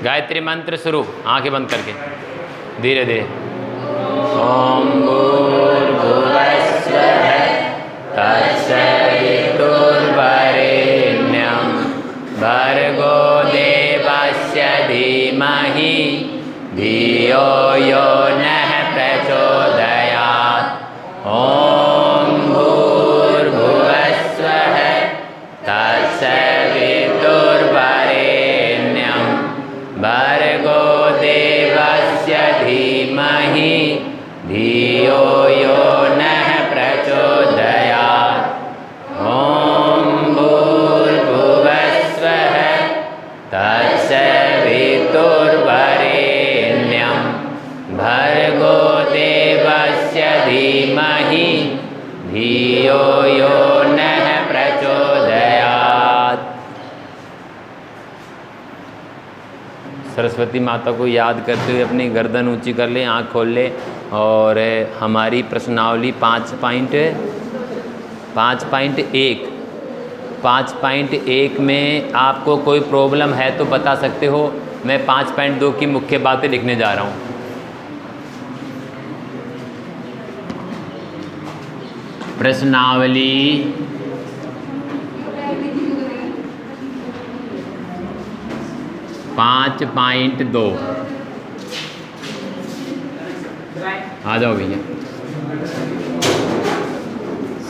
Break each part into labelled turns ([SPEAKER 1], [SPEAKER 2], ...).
[SPEAKER 1] गायत्री मंत्र शुरू, आंखें बंद करके धीरे धीरे। ओम भूर्भुवस्सुः तत्सवितुर्वरेण्यं भर्गो देवस्य धीमहि धियो यो नः प्रचोदयात्। ओम भूर्भुवस्सुः तत्सवितुर्वरेण्यं भर्गो देवस्य धीमहि धियो यो नः प्रचोदयात्। ओम भूर्भुवस्सुः तत्सवितुर्वरेण्यं भर्गो देवस्य धीमहि धियो यो नः प्रचोदयात्। सरस्वती माता को याद करते हुए अपनी गर्दन ऊंची कर लें, आँख खोल लें और हमारी प्रश्नावली 5.1 में आपको कोई प्रॉब्लम है तो बता सकते हो। मैं 5.2 की मुख्य बातें लिखने जा रहा हूँ। प्रश्नावली 5.2 आ जाओ भैया।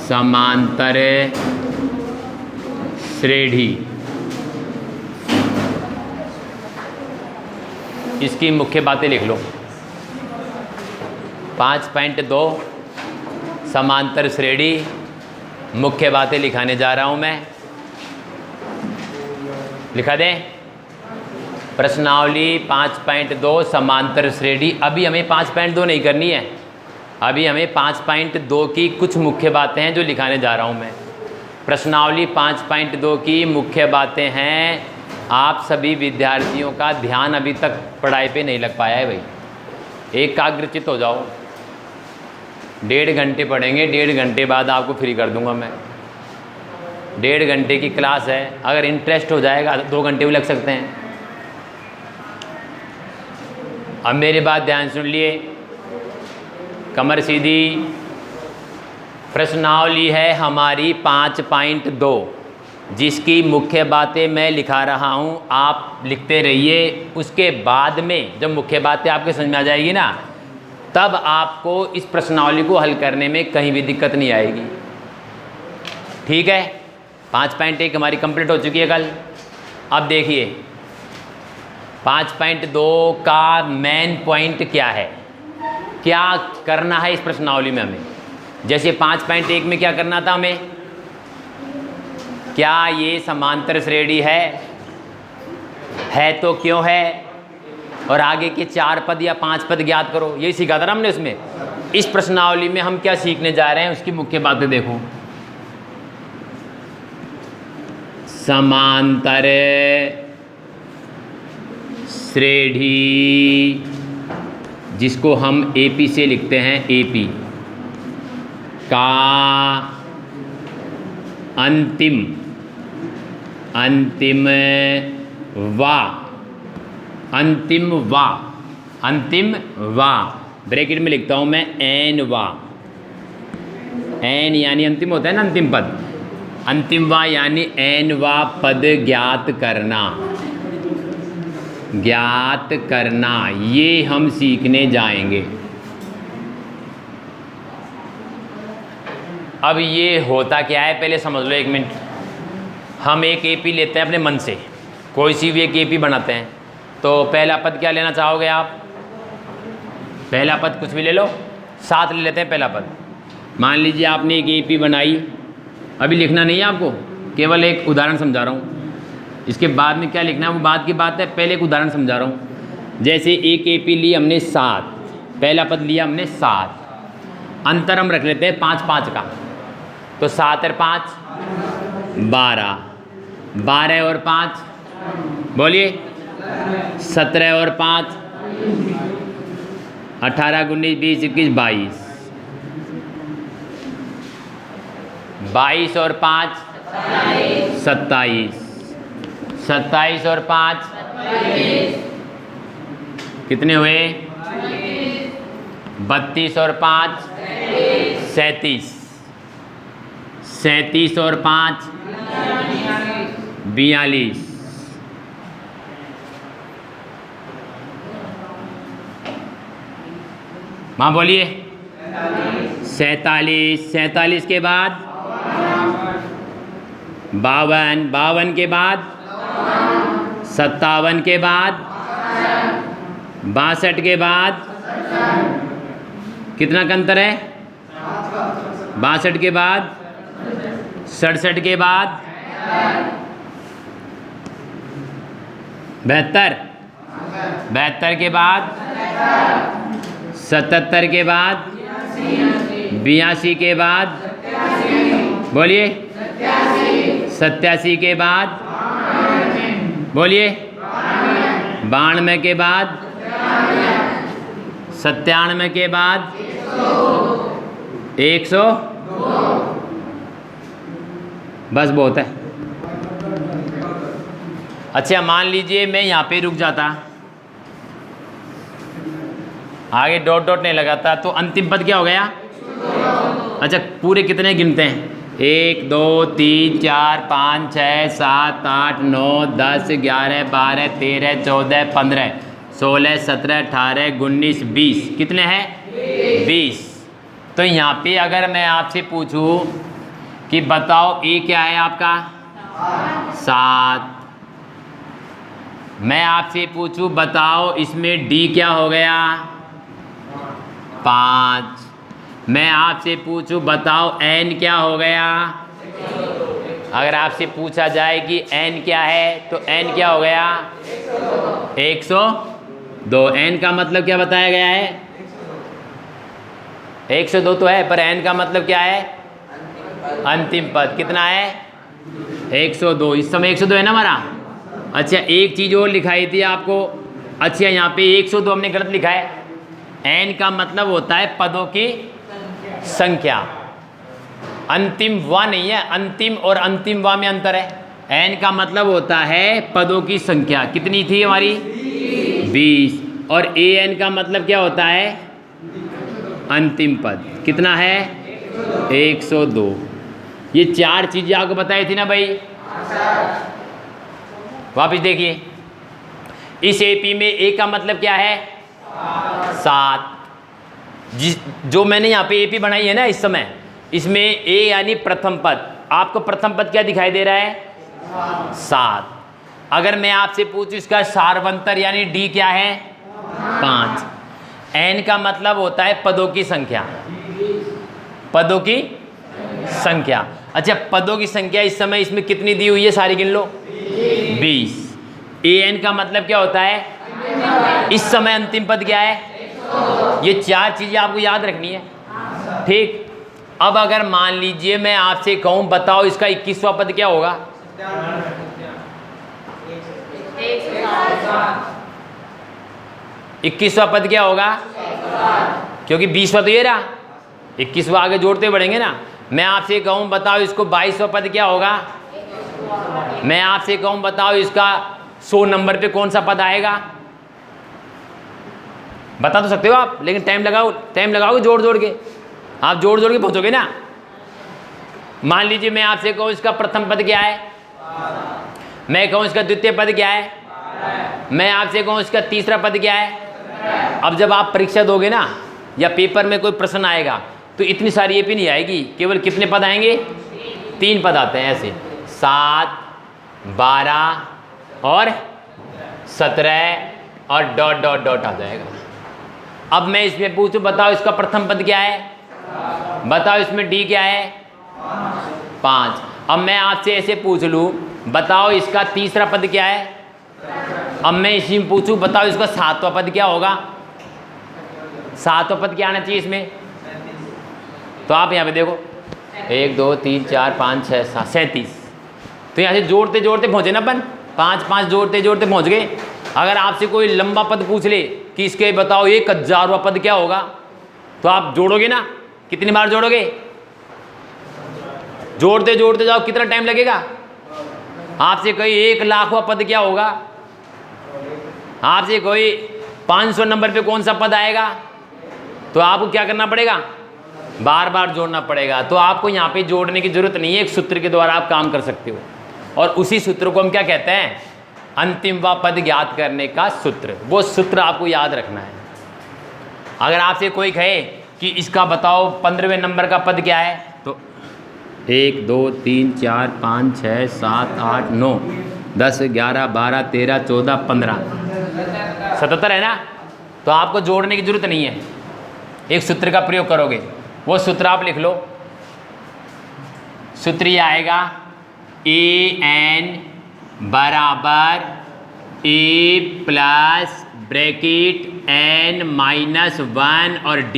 [SPEAKER 1] समांतर श्रेणी, इसकी मुख्य बातें लिख लो। 5.2 समांतर श्रेणी, मुख्य बातें लिखाने जा रहा हूं मैं। लिखा दें प्रश्नावली 5.2 समांतर श्रेणी। अभी हमें 5.2 नहीं करनी है, अभी हमें 5.2 की कुछ मुख्य बातें हैं जो लिखाने जा रहा हूं मैं। प्रश्नावली 5.2 की मुख्य बातें हैं। आप सभी विद्यार्थियों का ध्यान अभी तक पढ़ाई पे नहीं लग पाया है भाई, एकाग्रचित हो जाओ। 1.5 घंटे पढ़ेंगे, 1.5 घंटे बाद आपको फ्री कर दूंगा मैं। 1.5 घंटे की क्लास है, अगर इंटरेस्ट हो जाएगा 2 घंटे भी लग सकते हैं। अब मेरी बात ध्यान सुन लिए, कमर सीधी। प्रश्नावली है हमारी 5.2, जिसकी मुख्य बातें मैं लिखा रहा हूँ, आप लिखते रहिए। उसके बाद में जब मुख्य बातें आपके समझ में आ जाएगी ना, तब आपको इस प्रश्नावली को हल करने में कहीं भी दिक्कत नहीं आएगी। ठीक है, 5.1 हमारी कंप्लीट हो चुकी है कल। अब देखिए 5.2 का मेन पॉइंट क्या है, क्या करना है इस प्रश्नावली में हमें। जैसे 5.1 में क्या करना था हमें, क्या ये समांतर श्रेणी है तो क्यों है, और आगे के 4 पद या 5 पद ज्ञात करो, यही सीखा था ना हमने उसमें। इस प्रश्नावली में हम क्या सीखने जा रहे हैं, उसकी मुख्य बातें देखो। समांतर श्रेणी, जिसको हम एपी से लिखते हैं, एपी का अंतिम वा ब्रैकेट में लिखता हूं मैं एन वा। एन यानी अंतिम होता है ना, अंतिम पद। अंतिम वा यानी एन वा पद ज्ञात करना, ये हम सीखने जाएंगे। अब ये होता क्या है पहले समझ लो 1 मिनट। हम एक एपी लेते हैं अपने मन से, कोई सी भी एक एपी बनाते हैं। तो पहला पद क्या लेना चाहोगे आप, पहला पद कुछ भी ले लो, 7 ले लेते हैं पहला पद। मान लीजिए आपने एक एपी बनाई, अभी लिखना नहीं है आपको, केवल एक उदाहरण समझा रहा हूँ। इसके बाद में क्या लिखना है वो बाद की बात है, पहले एक उदाहरण समझा रहा हूँ। जैसे एक एपी ली हमने 7, पहला पद लिया हमने 7, अंतर हम रख लेते हैं 5-5 का। तो 7 और 5 12, 12 और 5 बोलिए 17 और 5 18 19 20 21 22, 22 और 5 27, 27 और 5 कितने हुए? 32 और 5 37, 37 और 5 42, हाँ बोलिए। 47, 47 के बाद 52, 52 के बाद 57 के बाद 62 के बाद कितना का अंतर है? 62 के बाद 67 के बाद 72, 72 के बाद 77 के बाद 82 के बाद बोलिए 87 के बाद बोलिए 92 के बाद 97 के बाद 100, बस बहुत है। अच्छा मान लीजिए मैं यहाँ पे रुक जाता, आगे डॉट डॉट नहीं लगाता, तो अंतिम पद क्या हो गया? अच्छा पूरे कितने गिनते हैं? 1 2 3 4 5 6 7 8 9 10 11 12 13 14 15 16 17 18 19 20, कितने हैं? 20। तो यहाँ पे अगर मैं आपसे पूछूं कि बताओ ए क्या है आपका? 7। मैं आपसे पूछूं बताओ इसमें डी क्या हो गया? 5। मैं आपसे पूछूं बताओ एन क्या हो गया? अगर आपसे पूछा जाए कि एन क्या है तो एन क्या हो गया? 102। एन का मतलब क्या बताया गया है? 102 तो है, पर एन का मतलब क्या है? अंतिम पद। कितना है? 102। इस समय 102 है ना हमारा। अच्छा एक चीज़ और लिखाई थी आपको। अच्छा यहाँ पे 102 हमने गलत लिखा है। एन का मतलब होता है पदों की संख्या। अंतिम व नहीं है, अंतिम और अंतिम व में अंतर है। एन का मतलब होता है पदों की संख्या। कितनी थी हमारी? 20। और ए एन का मतलब क्या होता है? अंतिम पद। कितना है? 102। ये 4 चीज़ें आपको बताई थी ना भाई। वापिस देखिए, इस एपी में ए का मतलब क्या है? 7। जो मैंने यहाँ पे एपी बनाई है ना इस समय, इसमें ए यानी प्रथम पद। आपको प्रथम पद क्या दिखाई दे रहा है? 7। अगर मैं आपसे पूछूं इसका सार्वंतर यानी डी क्या है? 5। एन का मतलब होता है पदों की संख्या। पदों की संख्या। अच्छा पदों की संख्या इस समय इसमें कितनी दी हुई है? सारी गिन लो। 20। ए एन का मतलब क्या होता है? इस समय अंतिम पद क्या है? ये 4 चीजें आपको याद रखनी है, ठीक। अब अगर मान लीजिए मैं आपसे कहूं बताओ इसका 21वां पद क्या होगा? 21वां पद क्या होगा? क्योंकि 20वां तो ये रहा, 21वां आगे जोड़ते बढ़ेंगे ना। मैं आपसे कहूं बताओ इसको 22वां पद क्या होगा? मैं आपसे कहूं बताओ इसका 100 नंबर पे कौन सा पद आएगा? बता तो सकते हो आप, लेकिन टाइम लगाओगे जोड़ जोड़ के। आप जोड़ जोड़ के पहुंचोगे ना। मान लीजिए मैं आपसे कहूं इसका प्रथम पद क्या है? मैं कहूं इसका द्वितीय पद क्या है? मैं आपसे कहूं इसका तीसरा पद क्या है? अब जब आप परीक्षा दोगे ना या पेपर में कोई प्रश्न आएगा तो इतनी सारी एपी नहीं आएगी, केवल कितने पद आएंगे? 3 पद आते हैं ऐसे, 7, 12 और 17 और डॉट डॉट डॉट आ जाएगा। अब मैं इसमें पूछूं बताओ इसका प्रथम पद क्या है? बताओ इसमें डी क्या है? 5। अब मैं आपसे ऐसे पूछ लूं बताओ इसका तीसरा पद क्या है? अब मैं इसी में पूछूं बताओ इसका 7वां पद क्या होगा? 7वां पद क्या आना चाहिए इसमें? तो आप यहाँ पे देखो 1 2 3 4 5 6 7 37। तो यहाँ से जोड़ते जोड़ते पहुँचे ना अपन, 5 5 जोड़ते जोड़ते पहुँच गए। अगर आपसे कोई लंबा पद पूछ ले कि इसके बताओ 1000वां पद क्या होगा, तो आप जोड़ोगे ना। कितनी बार जोड़ोगे? जोड़ते जोड़ते जाओ, कितना टाइम लगेगा? आपसे कोई 1 लाखवां पद क्या होगा? आपसे कोई 500 नंबर पे कौन सा पद आएगा, तो आपको क्या करना पड़ेगा, बार बार जोड़ना पड़ेगा। तो आपको यहाँ पे जोड़ने की जरूरत नहीं है, एक सूत्र के द्वारा आप काम कर सकते हो। और उसी सूत्र को हम क्या कहते हैं, अंतिम व पद ज्ञात करने का सूत्र। वो सूत्र आपको याद रखना है। अगर आपसे कोई कहे कि इसका बताओ 15वें नंबर का पद क्या है, तो 1 2 3 4 5 6 7 8 9 10 11 12 13 14 15 77 है ना। तो आपको जोड़ने की जरूरत नहीं है, एक सूत्र का प्रयोग करोगे। वो सूत्र आप लिख लो। सूत्र ये आएगा an बराबर a plus bracket n minus 1 और d।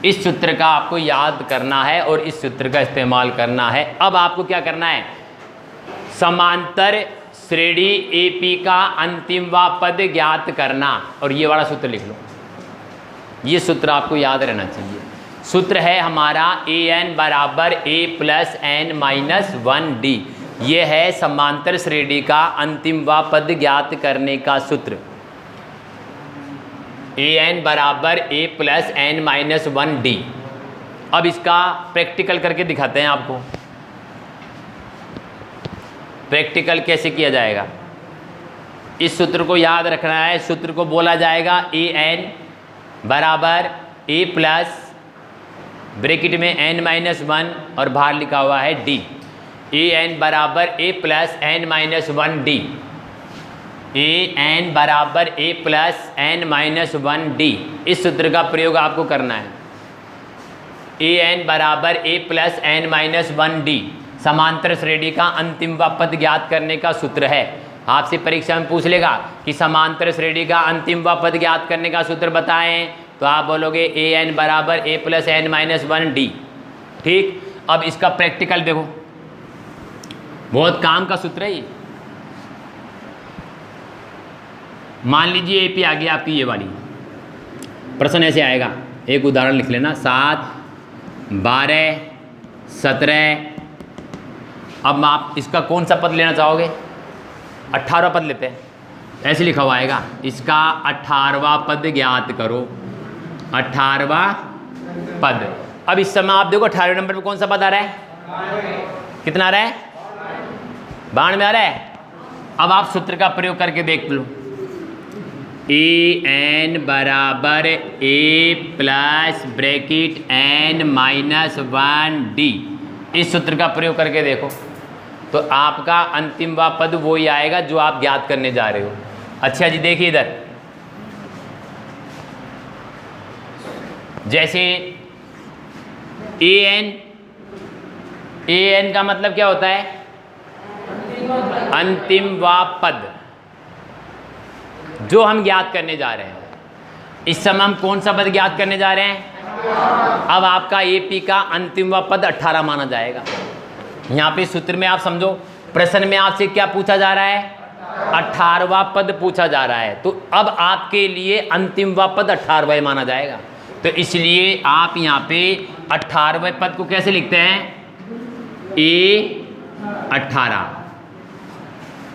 [SPEAKER 1] इस सूत्र का आपको याद करना है और इस सूत्र का इस्तेमाल करना है। अब आपको क्या करना है, समांतर श्रेणी AP का अंतिम व पद ज्ञात करना, और ये वाला सूत्र लिख लो। ये सूत्र आपको याद रहना चाहिए। सूत्र है हमारा an बराबर a plus n minus 1d। ये है समांतर श्रेणी का अंतिम व पद ज्ञात करने का सूत्र। an बराबर a plus n minus 1d। अब इसका प्रैक्टिकल करके दिखाते हैं आपको। प्रैक्टिकल कैसे किया जाएगा, इस सूत्र को याद रखना है। सूत्र को बोला जाएगा an बराबर a प्लस ब्रैकेट में n माइनस 1 और बाहर लिखा हुआ है d। an बराबर a plus n minus 1d। an बराबर a plus n minus 1d। इस सूत्र का प्रयोग आपको करना है। an बराबर a plus n minus 1d समांतर श्रेणी का अंतिम व पद ज्ञात करने का सूत्र है। आपसे परीक्षा में पूछ लेगा कि समांतर श्रेणी का अंतिम व पद ज्ञात करने का सूत्र बताएं, तो आप बोलोगे an बराबर a plus n minus 1d। ठीक, अब इसका प्रैक्टिकल देखो, बहुत काम का सूत्र है ये। मान लीजिए AP आ गई आपकी ये वाली, प्रश्न ऐसे आएगा, एक उदाहरण लिख लेना, 7 12 17। अब आप इसका कौन सा पद लेना चाहोगे, 18वां पद लेते हैं। ऐसे लिखा हुआ आएगा, इसका 18वां पद ज्ञात करो, 18वां पद। अब इस समय आप देखो 18वें नंबर पे कौन सा पद आ रहा है, कितना आ रहा है, 92 आ रहा है। अब आप सूत्र का प्रयोग करके देख लो, an बराबर a plus bracket n minus 1d। इस सूत्र का प्रयोग करके देखो तो आपका अंतिम व पद वो ही आएगा जो आप ज्ञात करने जा रहे हो। अच्छा जी, देखिए इधर, जैसे an का मतलब क्या होता है, अंतिम व पद जो हम ज्ञात करने जा रहे हैं। इस समय हम कौन सा पद ज्ञात करने जा रहे हैं, अब आपका AP का अंतिम व पद 18 माना जाएगा। यहाँ पे सूत्र में आप समझो, प्रश्न में आपसे क्या पूछा जा रहा है, 18वां पद पूछा जा रहा है। तो अब आपके लिए अंतिम व पद 18वां माना जाएगा। तो इसलिए आप यहाँ पे 18वें पद को कैसे लिखते हैं, A18,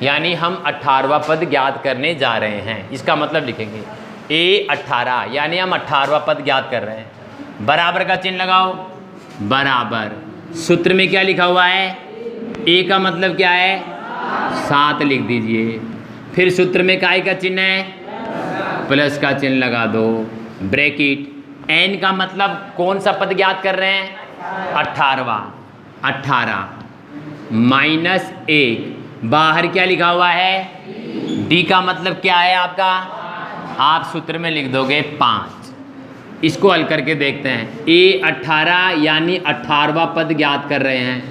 [SPEAKER 1] यानी हम 18वां पद ज्ञात करने जा रहे हैं। इसका मतलब लिखेंगे A18, यानी हम 18वां पद ज्ञात कर रहे हैं। बराबर का चिन्ह लगाओ, बराबर। सूत्र में क्या लिखा हुआ है, A का मतलब क्या है, 7 लिख दीजिए। फिर सूत्र में काय का चिन्ह है, प्लस का चिन्ह लगा दो, ब्रैकेट। n का मतलब कौन सा पद ज्ञात कर रहे हैं, 18वां, 18 माइनस 1। बाहर क्या लिखा हुआ है, d का मतलब क्या है आपका, आप सूत्र में लिख दोगे 5। इसको हल करके देखते हैं, A18 यानी 18वां पद ज्ञात कर रहे हैं।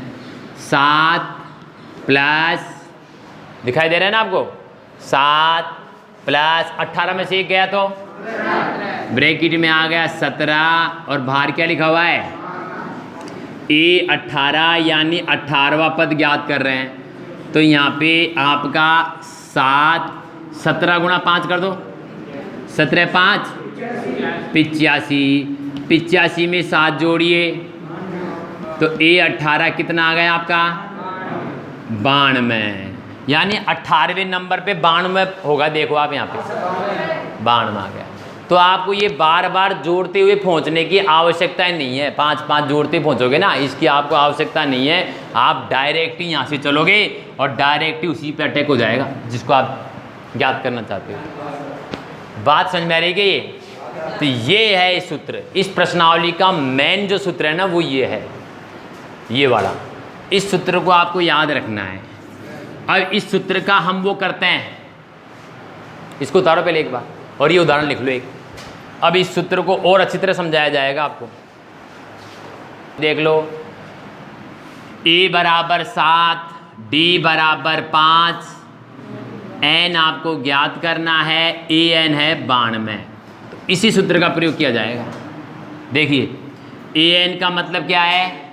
[SPEAKER 1] 7 प्लस, दिखाई दे रहा है ना आपको, 7 प्लस 18 में से 1 गया तो ब्रैकेट में आ गया 17, और बाहर क्या लिखा हुआ है, A18 यानी 18वां पद ज्ञात कर रहे हैं। तो यहाँ पे आपका 7, 17 गुणा 5 कर दो, 17 5 85, 85 में 7 जोड़िए तो A18 कितना आ गया आपका, 92, यानी 18वें नंबर पे 92 होगा। देखो आप यहाँ पे बाण में आ गया। तो आपको ये बार बार जोड़ते हुए पहुंचने की आवश्यकता नहीं है, 5-5 जोड़ते पहुंचोगे ना, इसकी आपको आवश्यकता नहीं है। आप डायरेक्ट ही यहाँ से चलोगे और डायरेक्ट ही उसी पे अटैक हो जाएगा जिसको आप ज्ञात करना चाहते हो। बात समझ में आ रही है कि ये? तो ये है इस सूत्र, इस प्रश्नावली का मेन जो सूत्र है ना वो ये है, ये वाला। इस सूत्र को आपको याद रखना है। अब इस सूत्र का हम वो करते हैं, इसको उतारो पहले एक बार और ये उदाहरण लिख लो एक। अब इस सूत्र को और अच्छी तरह समझाया जाएगा आपको। देख लो, a बराबर 7, d बराबर 5, n आपको ज्ञात करना है, a n है बाण में, तो इसी सूत्र का प्रयोग किया जाएगा। देखिए a n का मतलब क्या है,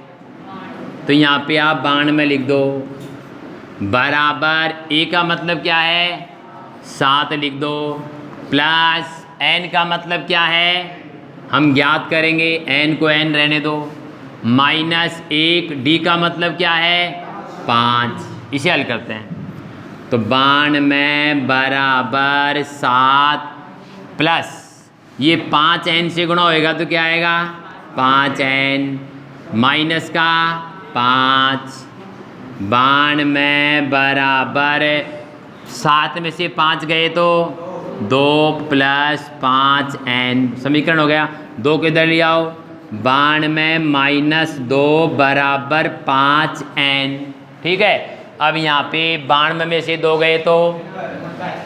[SPEAKER 1] तो यहाँ पे आप बाण में लिख दो, बराबर a का मतलब क्या है 7 लिख दो, प्लस n का मतलब क्या है हम ज्ञात करेंगे, n को n रहने दो, माइनस 1, d का मतलब क्या है 5। इसे हल करते हैं तो बाण में बराबर 7 प्लस ये 5n से गुणा होएगा तो क्या आएगा 5n माइनस का 5, बाण में बराबर 7 में से 5 गए तो 2 प्लस 5n, समीकरण हो गया। 2 को इधर ले आओ, बाण में -2 बराबर 5n। ठीक है, अब यहाँ पे बाण में से 2 गए तो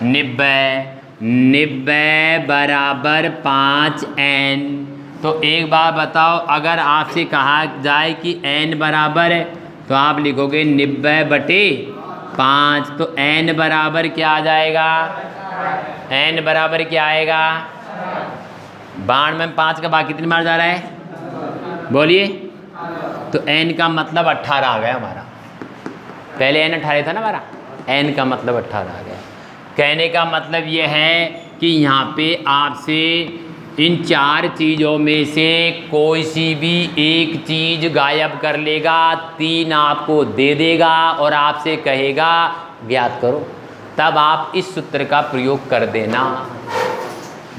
[SPEAKER 1] 90 बराबर 5n। तो एक बार बताओ, अगर आपसे कहा जाए कि n बराबर है तो आप लिखोगे 90/5, तो n बराबर क्या आ जाएगा, n बराबर क्या आएगा, बाण में 5 का भाग कितनी बार जा रहा है बोलिए, तो n का मतलब 18 आ गया हमारा। पहले n 18 था ना हमारा, n का मतलब 18 आ गया। कहने का मतलब ये है कि यहाँ पे आपसे इन 4 चीज़ों में से कोई सी भी एक चीज़ गायब कर लेगा, 3 आपको दे देगा और आपसे कहेगा ज्ञात करो, तब आप इस सूत्र का प्रयोग कर देना।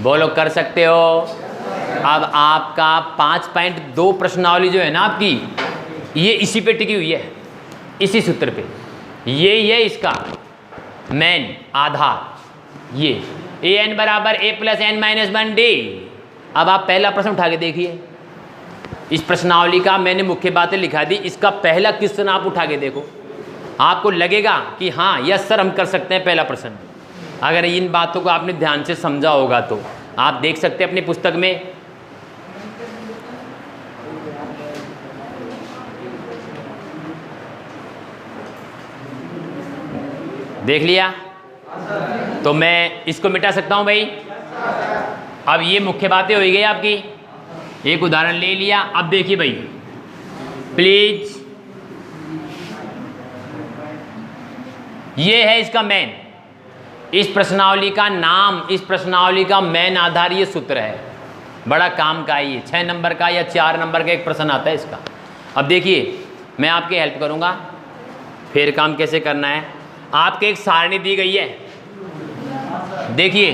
[SPEAKER 1] बोलो कर सकते हो। अब आपका 5.2 प्रश्नावली जो है ना आपकी, ये इसी पे टिकी हुई है, इसी सूत्र पे, ये इसका मेन आधार, ये an बराबर a plus n minus 1d। अब आप पहला प्रश्न उठा के देखिए, इस प्रश्नावली का मैंने मुख्य बातें लिखा दी, इसका पहला क्वेश्चन आप उठा के देखो, आपको लगेगा कि हाँ यस सर हम कर सकते हैं पहला प्रश्न। अगर इन बातों को आपने ध्यान से समझा होगा तो आप देख सकते हैं अपनी पुस्तक में, देख लिया तो मैं इसको मिटा सकता हूं भाई। अब ये मुख्य बातें हो गई आपकी, एक उदाहरण ले लिया। अब देखिए भाई प्लीज, ये है इसका मेन, इस प्रश्नावली का नाम, इस प्रश्नावली का मेन आधार ये सूत्र है, बड़ा काम का है ये। 6 नंबर का या 4 नंबर का एक प्रश्न आता है इसका। अब देखिए मैं आपकी हेल्प करूंगा, फिर काम कैसे करना है। आपके एक सारणी दी गई है, देखिए,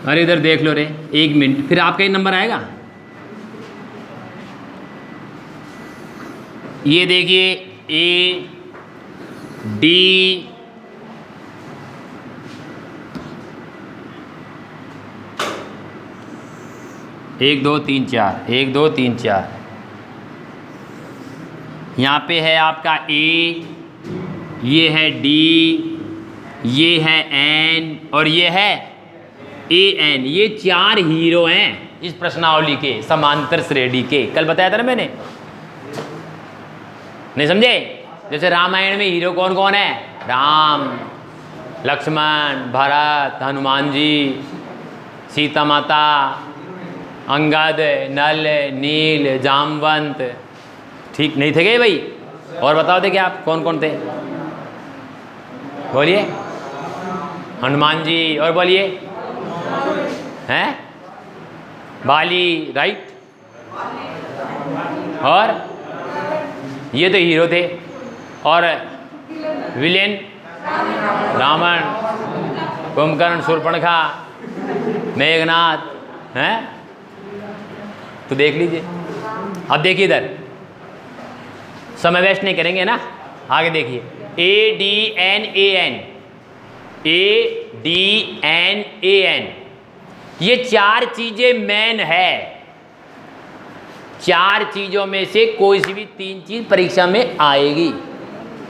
[SPEAKER 1] अरे इधर देख लो रे, 1 मिनट, फिर आपका ही नंबर आएगा। ये देखिए A D 1 2 3 4, 1 2 3 4, यहाँ पे है आपका A, ये है D, ये है N और ये है AN। ये 4 हीरो हैं इस प्रश्नावली के, समांतर श्रेणी के। कल बताया था ना मैंने, नहीं समझे? जैसे रामायण में हीरो कौन कौन है, राम, लक्ष्मण, भरत, हनुमान जी, सीता माता, अंगद, नल, नील, जामवंत। ठीक नहीं थे गए भाई? और बताओ थे क्या आप कौन कौन थे, बोलिए। हनुमान जी, और बोलिए, हैं बाली, राइट, और ये तो हीरो थे, और विलेन रावण, कुंभकर्ण, शूर्पणखा, मेघनाथ, हैं? तो देख लीजिए। अब देखिए इधर, समय वेस्ट नहीं करेंगे ना, आगे देखिए। ADNAN, ADNAN, ये 4 चीजें मेन है। 4 चीजों में से कोई सी भी 3 चीज परीक्षा में आएगी।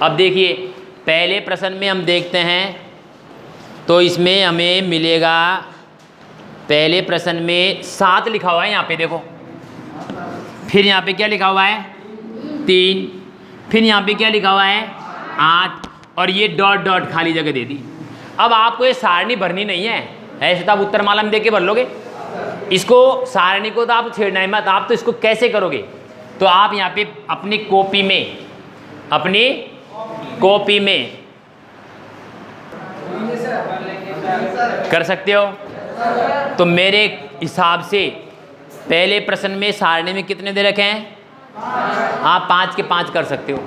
[SPEAKER 1] अब देखिए पहले प्रश्न में हम देखते हैं, तो इसमें हमें मिलेगा, पहले प्रश्न में 7 लिखा हुआ है यहाँ पे देखो, फिर यहाँ पे क्या लिखा हुआ है 3, फिर यहाँ पे क्या लिखा हुआ है 8, और ये डॉट डॉट खाली जगह दे दी। अब आपको ये सारणी भरनी नहीं है, ऐसे तो आप उत्तरमाला में देके भर लोगे, इसको सारणी को तो आप छेड़ना है मत। आप तो इसको कैसे करोगे, तो आप यहाँ पे अपनी कॉपी में कर सकते हो। तो मेरे हिसाब से पहले प्रश्न में सारणी में कितने दे रखे हैं, आप 5 के 5 कर सकते हो।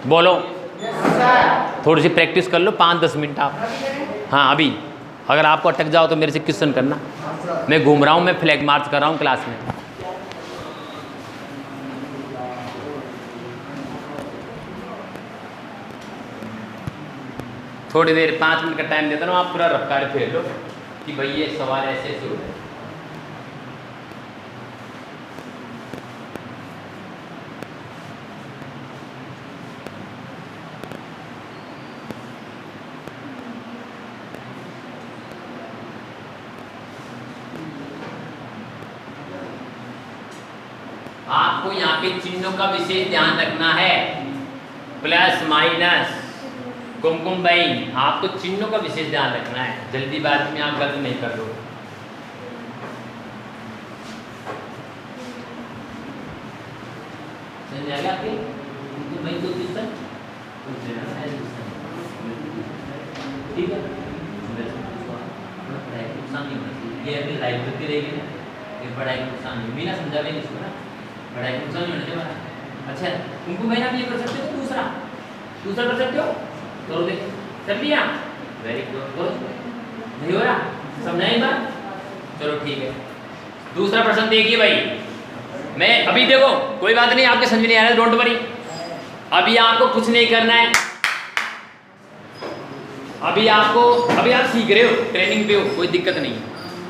[SPEAKER 1] बोलो, थोड़ी सी प्रैक्टिस कर लो, 5-10 मिनट आप। हाँ अभी अगर आपको अटक जाओ तो मेरे से क्वेश्चन करना, मैं घूम रहा हूँ, मैं फ्लैग मार्च कर रहा हूँ क्लास में। थोड़ी देर 5 मिनट का टाइम देता हूँ, आप पूरा रफ्तार फेर लो कि भाई ये सवाल ऐसे ऐसे होता है। आपको यहाँ पे चिन्हों का विशेष ध्यान रखना है, प्लस माइनस, कुमकुम भाई आपको चिन्हों का विशेष ध्यान रखना है, जल्दीबाजी में आप गलत नहीं कर दो। ठीक है, नुकसान नहीं होना चाहिए, ये अभी लाइव करती रहेगी ना, ये पढ़ाई का नुकसान नहीं, बिना समझा भी इसको ना, पढ़ाई का नुकसान नहीं होना चाहिए। अच्छा कुमकुम भाई आप ये कर सकते हो, दूसरा कर सकते हो, करो देख, कर लिया, वेरी गुड। नहीं हो रहा, समझा एक बार, चलो ठीक है। दूसरा प्रश्न देखिए भाई, मैं अभी देखो कोई बात नहीं, आपके समझ नहीं आ रहा है, डोंट वरी, अभी आपको कुछ नहीं करना है, अभी आप सीख रहे हो, ट्रेनिंग पे हो, कोई दिक्कत नहीं है।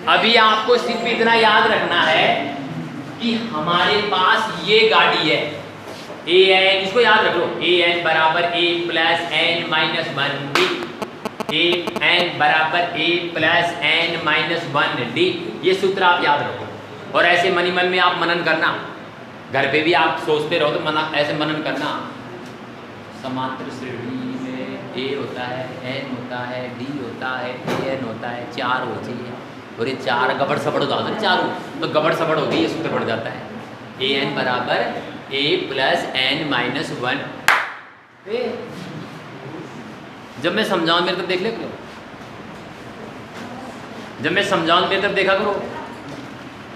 [SPEAKER 1] अभी आपको सिर्फ इतना याद रखना है कि हमारे पास ये गाड़ी है AN, इसको याद रख लो, AN बराबर A plus N minus 1D, AN बराबर A plus N minus 1D, ये सूत्र आप याद रखो। और ऐसे मनी मन में आप मनन करना, घर पे भी आप सोचते रहो तो ऐसे मनन करना। समांतर श्रेणी में A होता है, N होता है, D होता है, AN होता है, 4 होती है, और ये 4 गबड़ सबड़ हो जाता है, 4 तो गबड़ सबड़ होती है, ये सूत्र बढ़ जाता है AN बराबर A प्लस N माइनस 1। जब मैं समझाऊँ मेरे तरफ देख ले करो, जब मैं समझाऊँ मेरे तरफ देखा करो।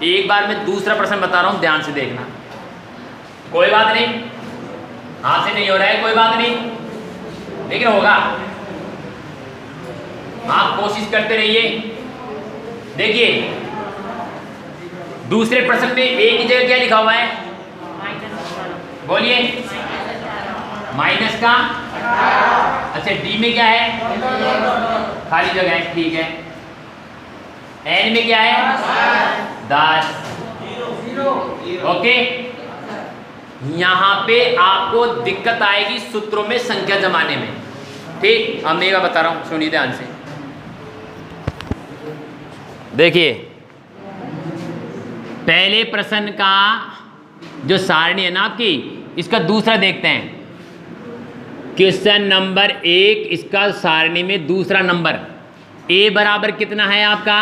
[SPEAKER 1] एक बार मैं दूसरा प्रश्न बता रहा हूँ, ध्यान से देखना, कोई बात नहीं, हाथ से नहीं हो रहा है, कोई बात नहीं, लेकिन होगा, आप कोशिश करते रहिए। देखिए दूसरे प्रश्न में A की जगह क्या लिखा हुआ है, बोलिए, माइनस का, अच्छा D में क्या है, खाली जगह है, ठीक है। N में क्या है 10, ओके। यहाँ पे आपको दिक्कत आएगी सूत्रों में संख्या जमाने में, ठीक। अब मैं एक बार बता रहा हूँ, सुनिए ध्यान से। देखिए पहले प्रश्न का जो सारणी है ना आपकी, इसका दूसरा देखते हैं। क्वेश्चन नंबर 1, इसका सारणी में दूसरा नंबर A बराबर कितना है आपका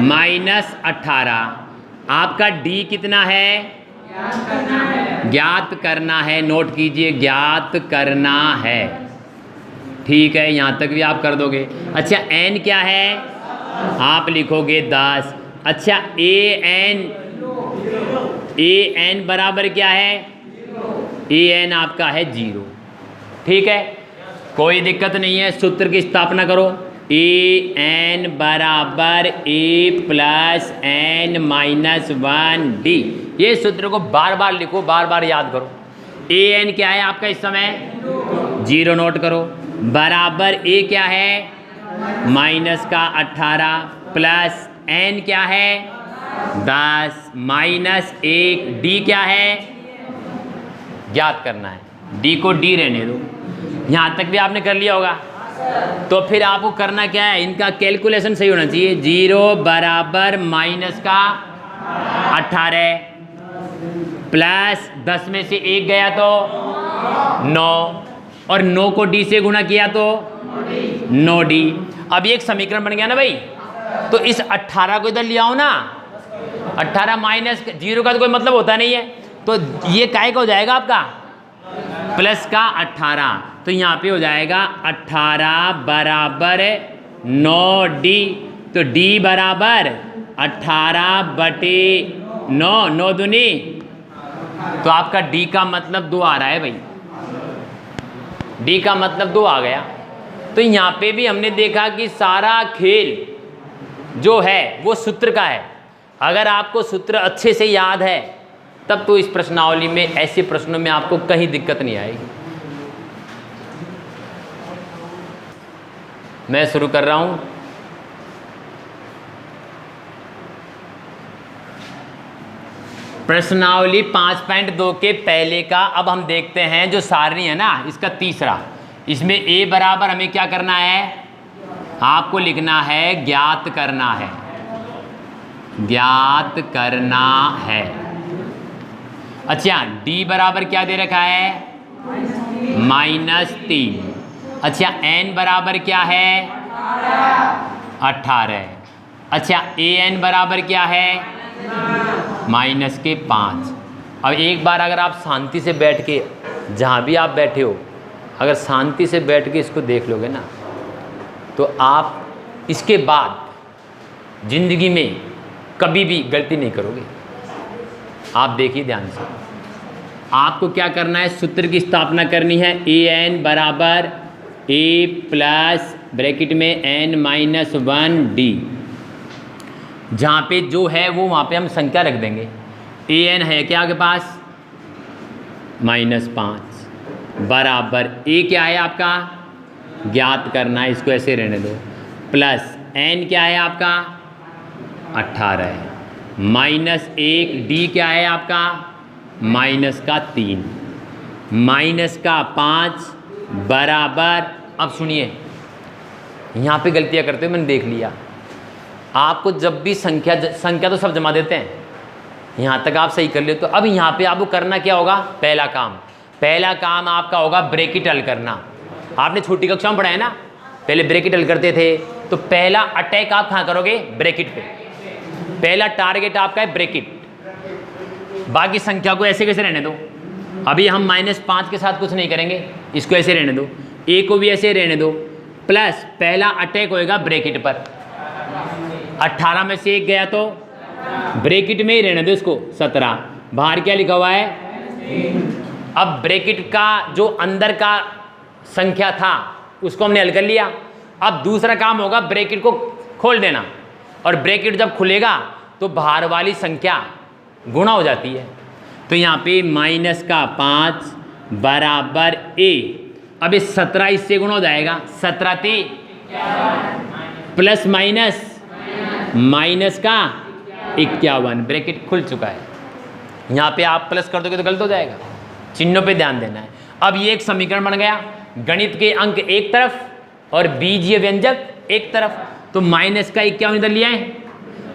[SPEAKER 1] -18, आपका D कितना है, ज्ञात करना है, नोट कीजिए, ज्ञात करना है, ठीक है, यहाँ तक भी आप कर दोगे। अच्छा N क्या है, आप लिखोगे 10। अच्छा AN बराबर क्या है, AN आपका है 0, ठीक है। कोई दिक्कत नहीं है, सूत्र की स्थापना करो। ए एन बराबर ए प्लस एन माइनस 1 डी। ये सूत्र को बार बार लिखो, बार बार याद करो। ए एन क्या है आपका इस समय? 0 नोट करो। बराबर ए क्या है? माइनस का 18 प्लस एन क्या है? 10 माइनस 1 डी क्या है? ज्ञात करना है। डी को डी रहने दो। यहाँ तक भी आपने कर लिया होगा। तो फिर आपको करना क्या है? इनका कैलकुलेशन सही होना चाहिए। 0 बराबर माइनस का 18 प्लस 10 में से 1 गया तो 9 और 9 को डी से गुणा किया तो 9d। अब एक समीकरण बन गया ना भाई। तो इस 18 को इधर ले आओ ना। 18 माइनस 0 का तो कोई मतलब होता नहीं है, तो ये काय का हो जाएगा आपका? प्लस का 18। तो यहाँ पे हो जाएगा 18 बराबर 9d। तो d बराबर 18 बटे 9, 9 दूनी। तो आपका d का मतलब 2 आ रहा है भाई। d का मतलब 2 आ गया। तो यहाँ पे भी हमने देखा कि सारा खेल जो है वो सूत्र का है। अगर आपको सूत्र अच्छे से याद है तब तो इस प्रश्नावली में, ऐसे प्रश्नों में आपको कहीं दिक्कत नहीं आएगी। मैं शुरू कर रहा हूं। प्रश्नावली 5.2 के पहले का अब हम देखते हैं, जो सारणी है ना इसका तीसरा। इसमें a बराबर हमें क्या करना है? आपको लिखना है ज्ञात करना है, ज्ञात करना है। अच्छा, d बराबर क्या दे रखा है? -3। अच्छा, n बराबर क्या है? 18। अच्छा, an बराबर क्या है? -5। अब एक बार अगर आप शांति से बैठ के, जहाँ भी आप बैठे हो, अगर शांति से बैठ के इसको देख लोगे ना, तो आप इसके बाद जिंदगी में कभी भी गलती नहीं करोगे। आप देखिए ध्यान से। आपको क्या करना है? सूत्र की स्थापना करनी है। ए एन बराबर ए प्लस ब्रैकेट में एन माइनस 1 डी। जहाँ पे जो है वो वहाँ पे हम संख्या रख देंगे। ए एन है क्या आपके पास? -5 बराबर ए क्या है आपका? ज्ञात करना है, इसको ऐसे रहने दो। प्लस एन क्या है आपका? 18 है। -1 डी क्या है आपका? -3 -5 बराबर। अब सुनिए, यहाँ पे गलतियाँ करते हो, मैंने देख लिया। आपको जब भी संख्या तो सब जमा देते हैं, यहाँ तक आप सही कर ले। तो अब यहाँ पे आपको करना क्या होगा? पहला काम आपका होगा ब्रैकेट हल करना। आपने छोटी कक्षा में पढ़ा है ना, पहले ब्रैकेट हल करते थे। तो पहला अटैक आप कहाँ करोगे? ब्रैकेट पे। पहला टारगेट आपका है ब्रैकेट। बाकी संख्या को ऐसे कैसे रहने दो। अभी हम -5 के साथ कुछ नहीं करेंगे, इसको ऐसे रहने दो। ए को भी ऐसे रहने दो। प्लस पहला अटैक होएगा ब्रैकेट पर। 18 में से 1 गया तो ब्रैकेट में ही रहने दो इसको। 17 बाहर क्या लिखा हुआ है? अब ब्रैकेट का जो अंदर का संख्या था उसको हमने हल कर लिया। अब दूसरा काम होगा ब्रैकेट को खोल देना, और ब्रैकेट जब खुलेगा तो बाहर वाली संख्या गुणा हो जाती है। तो यहाँ पे -5 बराबर a। अब इस 17 इससे गुणा हो जाएगा। 17 × 3 + -51 ब्रैकेट खुल चुका है। यहाँ पे आप प्लस कर दोगे तो गलत हो जाएगा। चिन्हों पे ध्यान देना है। अब ये एक समीकरण बन गया। गणित के अंक एक तरफ और बीजीय व्यंजक एक तरफ। तो -51 इधर लिया है,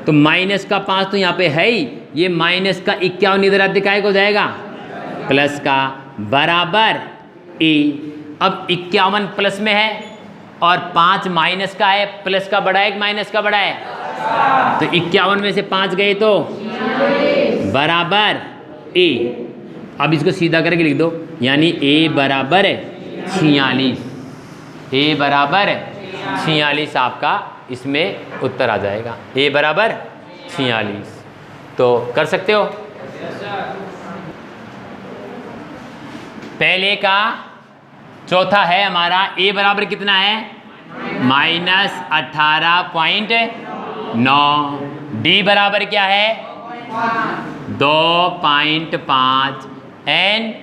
[SPEAKER 1] तो -5 तो यहाँ पे है ही। ये -51 इधर अधिकाय हो जाएगा प्लस का बराबर a। अब 51 प्लस में है और 5 माइनस का है। प्लस का बड़ा है कि माइनस का बड़ा है? तो 51 में से 5 गए तो बराबर a। अब इसको सीधा करके लिख दो, यानी a बराबर 46। a बराबर 46 आपका इसमें उत्तर आ जाएगा। a बराबर 46। तो कर सकते हो। पहले का चौथा है हमारा a बराबर कितना है, -18.9। d बराबर क्या है, 2.5। n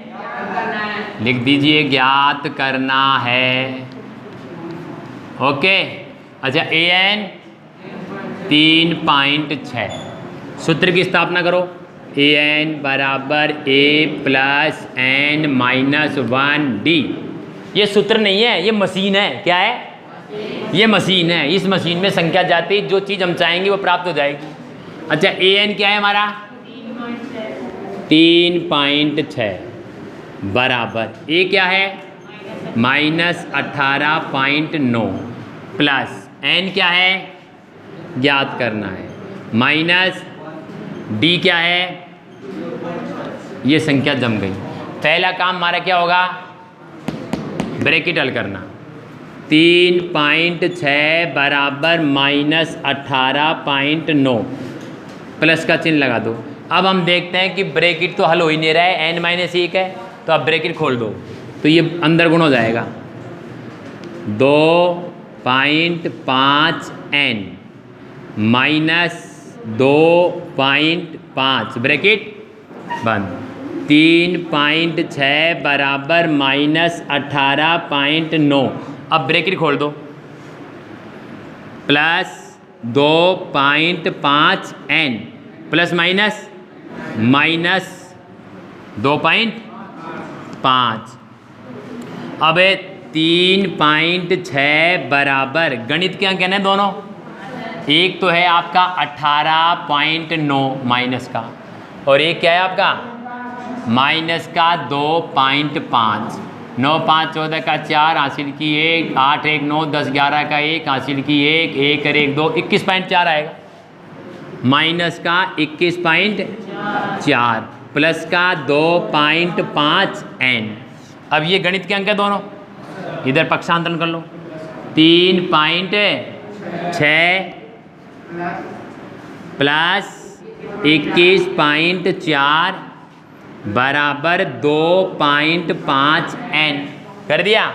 [SPEAKER 1] लिख दीजिए, ज्ञात करना है। ओके, अच्छा an 3.6। सूत्र की स्थापना करो, an बराबर a plus n minus 1d। ये सूत्र नहीं है, ये मशीन है। क्या है, ये मशीन है। इस मशीन में संख्या जाती, जो चीज़ हम चाहेंगे वो प्राप्त हो जाएगी। अच्छा an क्या है हमारा, 3.6 बराबर a क्या है, -18.9 प्लस n क्या है, ज्ञात करना है, माइनस d क्या है, ये संख्या जम गई। पहला काम हमारा क्या होगा, ब्रैकेट हल करना। 3.6 बराबर -18.9 प्लस का चिन्ह लगा दो। अब हम देखते हैं कि ब्रैकेट तो हल हो ही नहीं रहा है, n-1 है, तो अब ब्रैकेट खोल दो तो ये अंदर गुण हो जाएगा। 2.5n माइनस 2.5 ब्रैकेट बंद। 3.6 बराबर -18.9। अब ब्रैकेट खोल दो, प्लस 2.5n प्लस माइनस 2.5। अब 3.6 बराबर, गणित क्या कहना है दोनों, एक तो है आपका 18.9 माइनस का, और एक क्या है आपका माइनस का 2.5। 9 5 14 का 4 हासिल की 1, 8 1 9 10 11 का 1 हासिल की 1, 1 और 1 2, 21.4 आएगा। माइनस का 21.4 प्लस का 2.5n। अब ये गणित के अंक है दोनों, इधर पक्षांतरण कर लो। 3.6 प्लस 21.4 बराबर 2.5n कर दिया।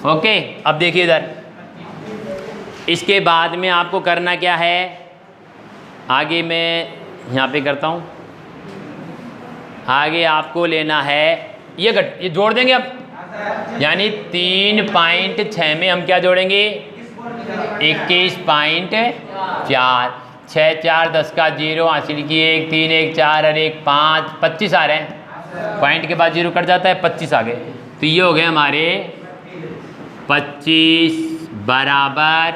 [SPEAKER 1] ओके, अब देखिए इधर, इसके बाद में आपको करना क्या है, आगे मैं यहाँ पे करता हूँ। आगे आपको लेना है ये जोड़ देंगे अब, यानी 3.6 में हम क्या जोड़ेंगे, 21.4। 6 4 10 का 0 हासिल की 1, 3 1 4 और 1 5, 25 आ रहे हैं। पॉइंट के बाद 0 कट जाता है, 25 आ गए। तो ये हो गए हमारे 25 बराबर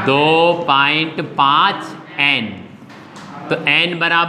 [SPEAKER 1] 2.5n। तो n बराबर